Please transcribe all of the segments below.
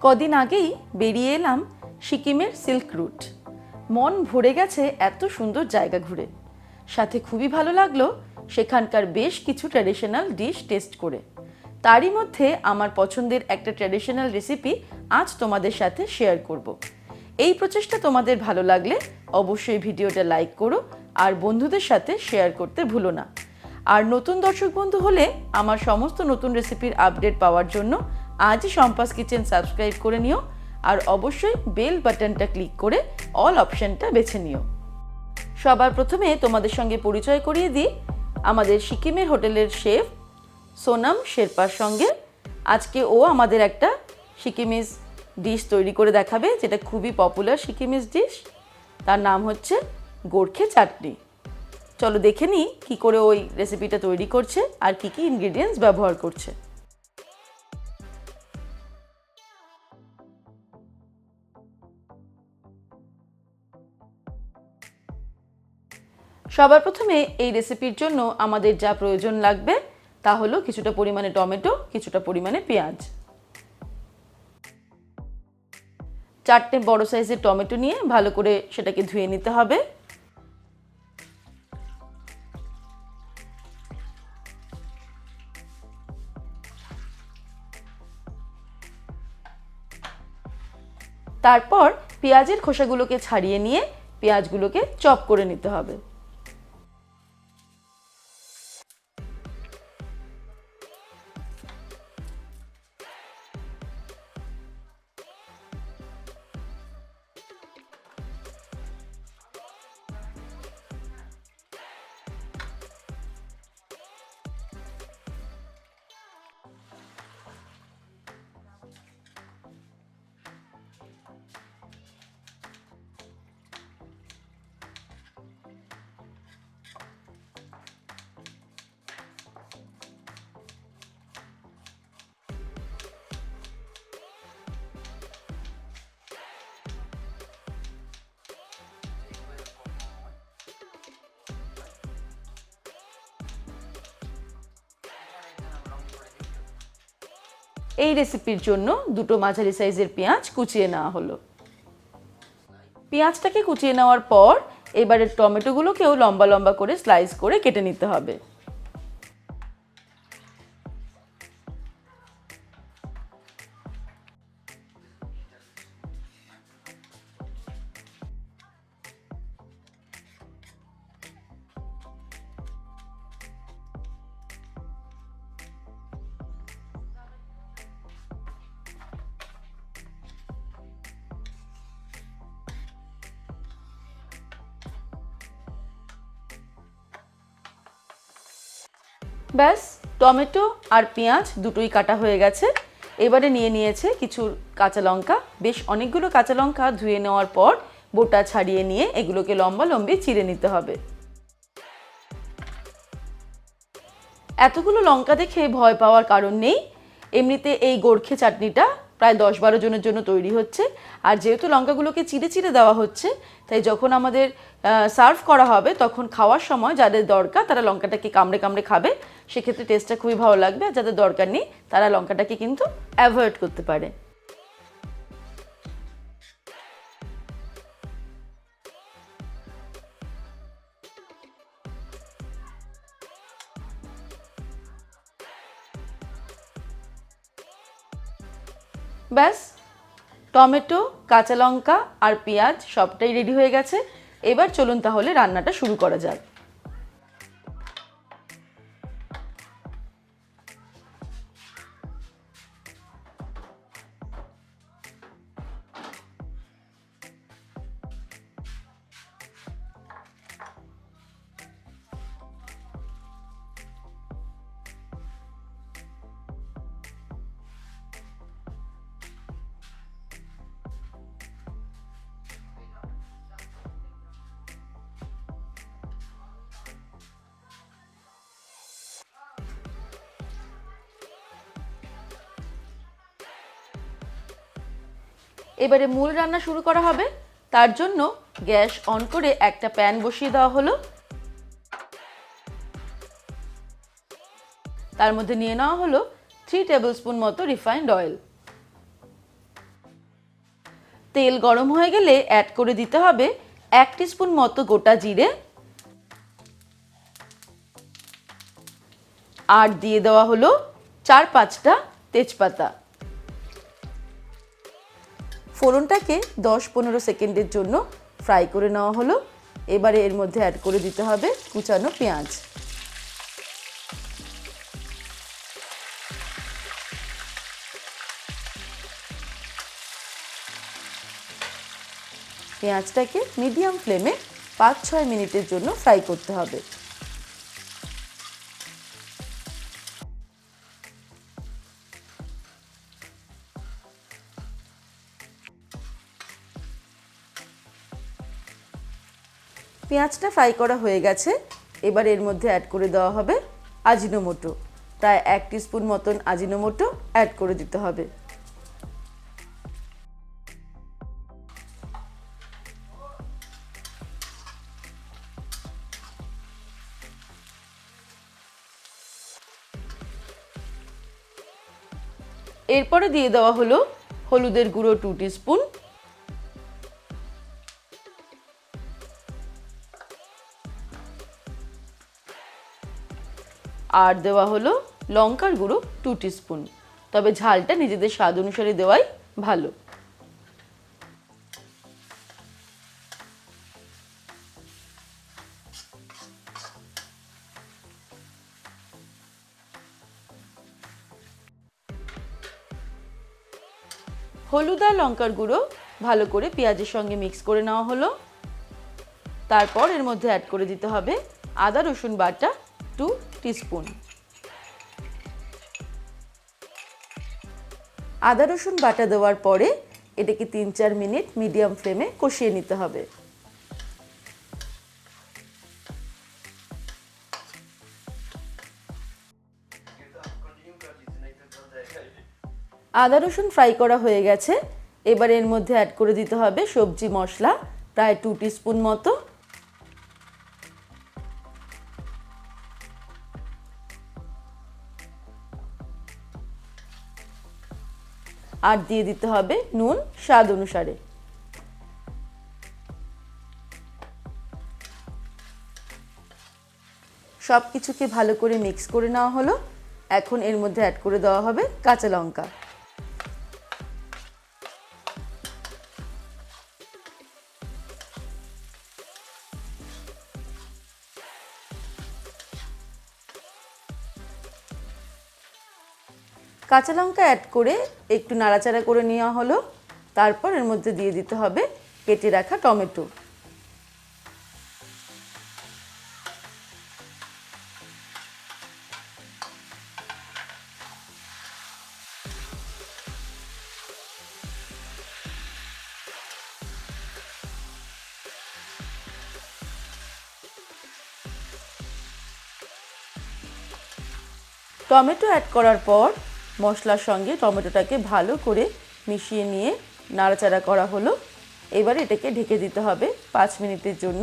কদিন আগেই বেরিয়ে এলাম সিকিমের সিল্ক রুট। মন ভরে গেছে এত সুন্দর জায়গা ঘুরে। সাথে খুবই ভালো লাগলো সেখানকার বেশ কিছু ট্র্যাডিশনাল ডিশ টেস্ট করে। তারই মধ্যে আমার পছন্দের একটা ট্র্যাডিশনাল রেসিপি আজ তোমাদের সাথে শেয়ার করব। এই প্রচেষ্টা তোমাদের ভালো লাগলে অবশ্যই ভিডিওটা লাইক করো আর বন্ধুদের সাথে শেয়ার করতে ভুলো না। আর নতুন দর্শক বন্ধু হলে আমার সমস্ত নতুন রেসিপির আপডেট পাওয়ার জন্য আজই সম্পাস কিচেন সাবস্ক্রাইব করে নিও আর অবশ্যই বেল বাটনটা ক্লিক করে অল অপশনটা বেছে নিও। সবার প্রথমে তোমাদের সঙ্গে পরিচয় করিয়ে দিই আমাদের সিকিমের হোটেলের শেফ সোনাম শেরপার সঙ্গে। আজকে ও আমাদের একটা সিকিমিজ ডিশ তৈরি করে দেখাবে, যেটা খুবই পপুলার সিকিমিজ ডিশ। তার নাম হচ্ছে গোর্খে চাটনি। চলো দেখে নিই কী করে ওই রেসিপিটা তৈরি করছে আর কী কী ইনগ্রিডিয়েন্টস ব্যবহার করছে। সবার প্রথমে এই রেসিপির জন্য আমাদের যা প্রয়োজন লাগবে তা হলো কিছুটা পরিমাণে টমেটো, কিছুটা পরিমাণে পেঁয়াজ। 4টে বড় সাইজের টমেটো নিয়ে ভালো করে সেটাকে ধুয়ে নিতে হবে। তারপর পেঁয়াজের খোসাগুলোকে ছাড়িয়ে নিয়ে পেঁয়াজগুলোকে চপ করে নিতে হবে। এই রেসিপির জন্য দুটো মাঝারি সাইজের পেঁয়াজ কুচিয়ে নেওয়া হলো। পেঁয়াজটাকে কুচিয়ে নেওয়ার পর এবারে টমেটোগুলোকেও লম্বা লম্বা করে স্লাইস করে কেটে নিতে হবে। ব্যাস, টমেটো আর পেঁয়াজ দুটোই কাটা হয়ে গেছে। এবারে নিয়ে নিয়েছে কিছু কাঁচা লঙ্কা। বেশ অনেকগুলো কাঁচা লঙ্কা ধুয়ে নেওয়ার পর বোটা ছাড়িয়ে নিয়ে এগুলোকে লম্বা লম্বি চিড়ে নিতে হবে। এতগুলো লঙ্কা দেখে ভয় পাওয়ার কারণ নেই। এমনিতে এই গোর্খে চাটনিটা প্রায় 10-12 জনের জন্য তৈরি হচ্ছে। আর যেহেতু লঙ্কাগুলোকে চিড়ে চিড়ে দেওয়া হচ্ছে, তাই যখন আমাদের সার্ভ করা হবে তখন খাওয়ার সময় যাদের দরকার তারা লঙ্কাটাকে কামড়ে কামড়ে খাবে। সেক্ষেত্রে টেস্টটা খুবই ভালো লাগবে। আর যাদের দরকার নেই তারা লঙ্কাটাকে কিন্তু অ্যাভয়েড করতে পারে। ব্যাস, টমেটো, কাঁচা লঙ্কা আর পেঁয়াজ সবটাই রেডি হয়ে গেছে। এবার চলুন তাহলে রান্নাটা শুরু করা যাক। এবারে মূল রান্না শুরু করা হবে। তার জন্য গ্যাস অন করে একটা প্যান বসিয়ে দেওয়া হলো। তার মধ্যে নিয়ে নেওয়া হলো 3 টেবিলস্পুন মতো রিফাইন্ড অয়েল। তেল গরম হয়ে গেলে অ্যাড করে দিতে হবে 1 টিস্পুন মতো গোটা জিরে আর দিয়ে দেওয়া হলো 4-5টা তেজপাতা। ফোড়নটাকে 10-15 সেকেন্ডের জন্য ফ্রাই করে নেওয়া হলো। এবারে এর মধ্যে অ্যাড করে দিতে হবে কুচানো পেঁয়াজ। পেঁয়াজটাকে মিডিয়াম ফ্লেমে 5-6 মিনিটের জন্য ফ্রাই করতে হবে। পেঁয়াজটা ফ্রাই করা হয়ে গেছে। এবার এর মধ্যে অ্যাড করে দেওয়া হবে আজিনোমোটো। প্রায় 1 টিস্পুন মতন আজিনোমোটো অ্যাড করে দিতে হবে। এরপরে দিয়ে দেওয়া হলো হলুদের গুঁড়ো 2 টিস্পুন, আর দেওয়া হলো লঙ্কার গুঁড়ো 2 টিস্পুন। তবে ঝালটা নিজেদের স্বাদ অনুসারে দেওয়াই ভালো। হলুদ আর লঙ্কার গুঁড়ো ভালো করে পেঁয়াজের সঙ্গে মিক্স করে নেওয়া হলো। তারপর এর মধ্যে অ্যাড করে দিতে হবে আদা রসুন বাটা 2 টিস্পুন। আদা রসুন বাটা দেওয়ার পরে এটাকে 3-4 মিনিট মিডিয়াম ফ্লেমে কষিয়ে নিতে হবে। আদা রসুন ফ্রাই করা হয়ে গেছে। এবার এর মধ্যে অ্যাড করে দিতে হবে সবজি মশলা প্রায় 2 টিস্পুন মতো, আর দিয়ে দিতে হবে নুন স্বাদ অনুসারে। সব কিছুকে ভালো করে মিক্স করে নেওয়া হলো। এখন এর মধ্যে অ্যাড করে দেওয়া হবে কাঁচা লঙ্কা। কাঁচা লঙ্কা অ্যাড করে একটু নাড়াচাড়া করে নেওয়া হলো। তারপর এর মধ্যে দিয়ে দিতে হবে কেটে রাখা টমেটো। টমেটো অ্যাড করার পর মশলার সঙ্গে টমেটোটাকে ভালো করে মিশিয়ে নিয়ে নাড়াচাড়া করা হলো। এবার এটাকে ঢেকে দিতে হবে 5 মিনিটের জন্য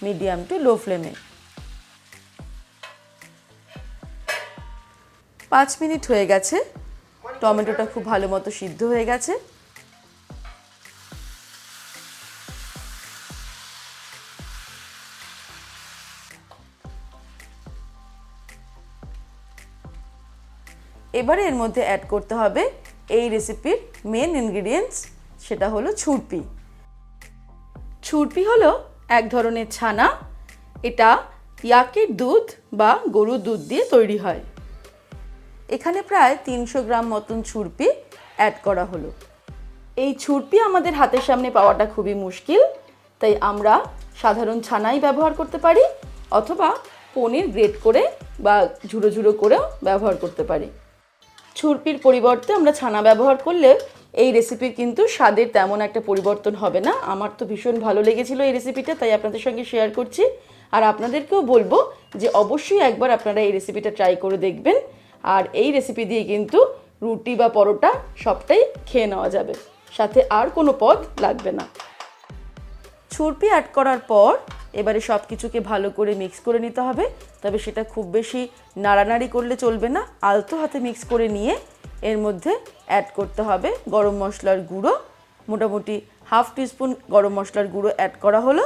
মিডিয়াম টু লো ফ্লেমে। 5 মিনিট হয়ে গেছে। টমেটোটা খুব ভালো মতো সিদ্ধ হয়ে গেছে। এবারে এর মধ্যে অ্যাড করতে হবে এই রেসিপির মেন ইনগ্রেডিয়েন্টস, সেটা হলো ছুরপি। ছুরপি হলো এক ধরনের ছানা। এটা ইয়াকের দুধ বা গরুর দুধ দিয়ে তৈরি হয়। এখানে প্রায় 300 গ্রাম মতন ছুরপি অ্যাড করা হলো। এই ছুরপি আমাদের হাতের সামনে পাওয়াটা খুবই মুশকিল, তাই আমরা সাধারণ ছানাই ব্যবহার করতে পারি অথবা পনির গ্রেট করে বা ঝুড়ো ঝুড়ো করেও ব্যবহার করতে পারি। ছুরপির পরিবর্তে আমরা ছানা ব্যবহার করলে এই রেসিপির কিন্তু স্বাদের তেমন একটা পরিবর্তন হবে না। আমার তো ভীষণ ভালো লেগেছিল এই রেসিপিটা, তাই আপনাদের সঙ্গে শেয়ার করছি। আর আপনাদেরকেও বলবো যে অবশ্যই একবার আপনারা এই রেসিপিটা ট্রাই করে দেখবেন। আর এই রেসিপি দিয়ে কিন্তু রুটি বা পরোটা সবটাই খেয়ে নেওয়া যাবে, সাথে আর কোনো পদ লাগবে না। ছুরপি অ্যাড করার পর এবারে সব কিছুকে ভালো করে মিক্স করে নিতে হবে। তবে সেটা খুব বেশি নাড়ানাড়ি করলে চলবে না, আলতো হাতে মিক্স করে নিয়ে এর মধ্যে অ্যাড করতে হবে গরম মশলার গুঁড়ো মোটামুটি হাফ টিস্পুন গরম মশলার গুঁড়ো অ্যাড করা হলো।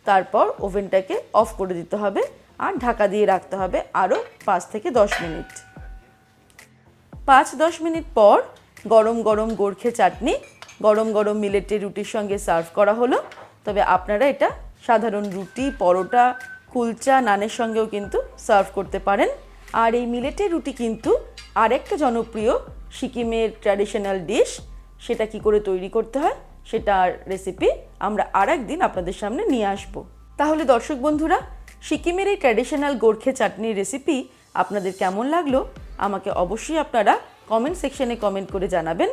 তারপর ওভেনটাকে অফ করে দিতে হবে আর ঢাকা দিয়ে রাখতে হবে আরও 5 থেকে 10 মিনিট। 5-10 মিনিট পর গরম গরম গোরখে চাটনি গরম গরম মিলেটের রুটির সঙ্গে সার্ভ করা হলো। তবে আপনারা এটা সাধারণ রুটি, পরোটা, কুলচা, নানের সঙ্গেও কিন্তু সার্ভ করতে পারেন। আর এই মিলেটের রুটি কিন্তু আরেকটা জনপ্রিয় সিকিমের ট্র্যাডিশনাল ডিশ। সেটা কি করে তৈরি করতে হয় সেটার রেসিপি আমরা আরেকদিন আপনাদের সামনে নিয়ে আসব। তাহলে দর্শক বন্ধুরা, সিকিমের এই ট্র্যাডিশনাল গোরখে চাটনির রেসিপি আপনাদের কেমন লাগলো আমাকে অবশ্যই আপনারা কমেন্ট সেকশনে কমেন্ট করে জানাবেন।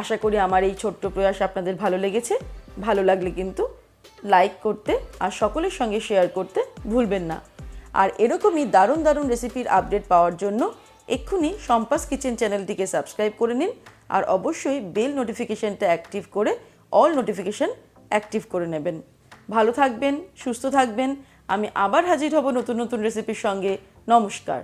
আশা করি আমার এই ছোট্ট প্রয়াস আপনাদের ভালো লেগেছে। ভালো লাগলে কিন্তু লাইক করতে আর সকলের সঙ্গে শেয়ার করতে ভুলবেন না। আর এরকমই দারুণ দারুণ রেসিপির আপডেট পাওয়ার জন্য এক্ষুনি সম্পাস কিচেন চ্যানেলটিকে সাবস্ক্রাইব করে নিন আর অবশ্যই বেল নোটিফিকেশনটা অ্যাক্টিভ করে অল নোটিফিকেশন অ্যাক্টিভ করে নেবেন। ভালো থাকবেন, সুস্থ থাকবেন। আমি আবার হাজির হব নতুন নতুন রেসিপির সঙ্গে। নমস্কার।